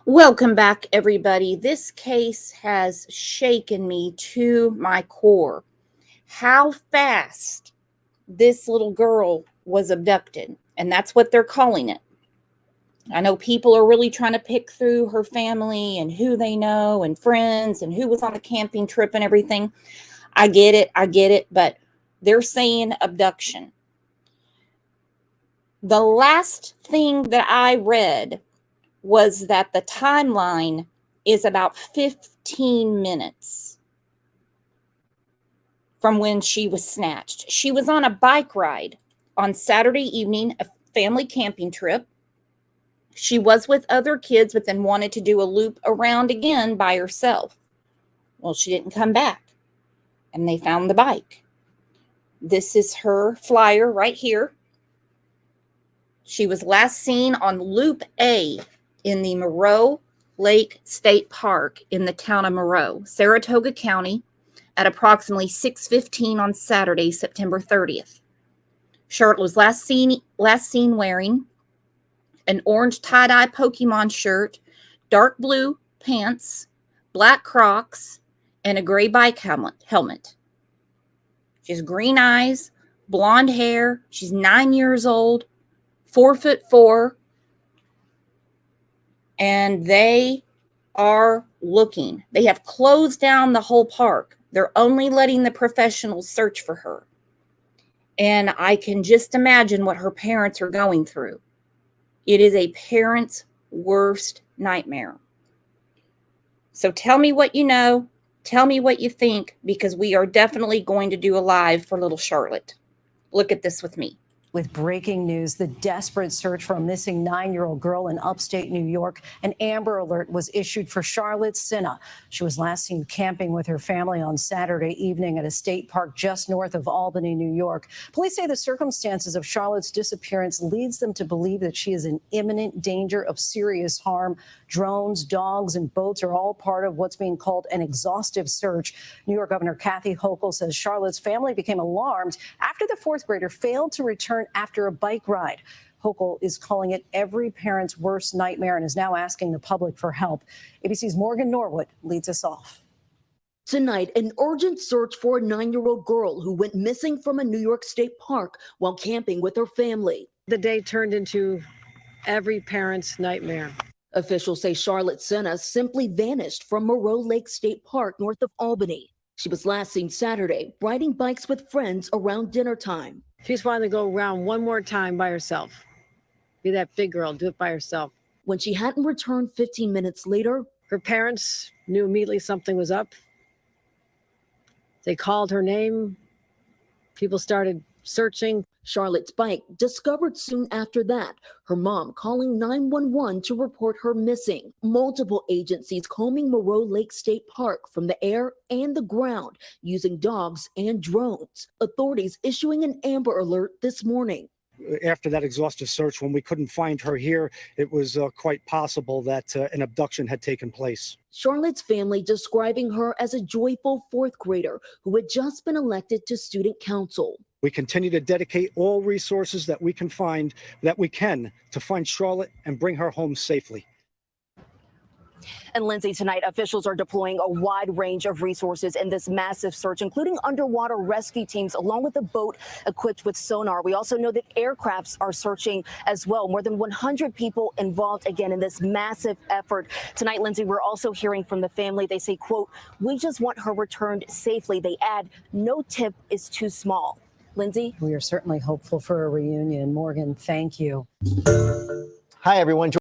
Welcome back, everybody. This case has shaken me to my core. How fast this little girl was abducted, and that's what they're calling it. I know people are really trying to pick through her family and who they know and friends and who was on the camping trip and everything. I get it, but they're saying abduction. The last thing that I read was that the timeline is about 15 minutes from when she was snatched. She was on a bike ride on Saturday evening, a family camping trip. She was with other kids, but then wanted to do a loop around again by herself. Well, she didn't come back, and they found the bike. This is her flyer right here. She was last seen on Loop A in the Moreau Lake State Park in the town of Moreau, Saratoga County, at approximately 6:15 on Saturday, September 30th. Charlotte was last seen wearing an orange tie-dye Pokemon shirt, dark blue pants, black Crocs, and a gray bike helmet. She has green eyes, blonde hair. She's 9 years old, 4'4", and they are looking. They have closed down the whole park. They're only letting the professionals search for her. And I can just imagine what her parents are going through. It is a parent's worst nightmare. So tell me what you know. Tell me what you think, because we are definitely going to do a live for little Charlotte. Look at this with me. With breaking news, the desperate search for a missing 9-year-old girl in upstate New York. An Amber Alert was issued for Charlotte Sena. She was last seen camping with her family on Saturday evening at a state park just north of Albany, New York. Police say the circumstances of Charlotte's disappearance leads them to believe that she is in imminent danger of serious harm. Drones, dogs, and boats are all part of what's being called an exhaustive search. New York Governor Kathy Hochul says Charlotte's family became alarmed after the fourth grader failed to return after a bike ride. Hochul is calling it every parent's worst nightmare and is now asking the public for help. ABC's Morgan Norwood leads us off. Tonight, an urgent search for a 9-year-old girl who went missing from a New York State park while camping with her family. The day turned into every parent's nightmare. Officials say Charlotte Sena simply vanished from Moreau Lake State Park north of Albany. She was last seen Saturday riding bikes with friends around dinner time. She's wanting to go around one more time by herself. Be that big girl, do it by herself. When she hadn't returned 15 minutes later, her parents knew immediately something was up. They called her name. People started searching. Charlotte's bike discovered soon after that, her mom calling 911 to report her missing. Multiple agencies combing Moreau Lake State Park from the air and the ground using dogs and drones. Authorities issuing an Amber Alert this morning. After that exhaustive search, when we couldn't find her here, it was quite possible that an abduction had taken place. Charlotte's family describing her as a joyful fourth grader who had just been elected to student council. We continue to dedicate all resources that we can to find Charlotte and bring her home safely. And Lindsay, tonight officials are deploying a wide range of resources in this massive search, including underwater rescue teams, along with a boat equipped with sonar. We also know that aircrafts are searching as well. More than 100 people involved, again, in this massive effort. Tonight, Lindsay, we're also hearing from the family. They say, quote, "We just want her returned safely." They add, "No tip is too small." Lindsay? We are certainly hopeful for a reunion. Morgan, thank you. Hi, everyone.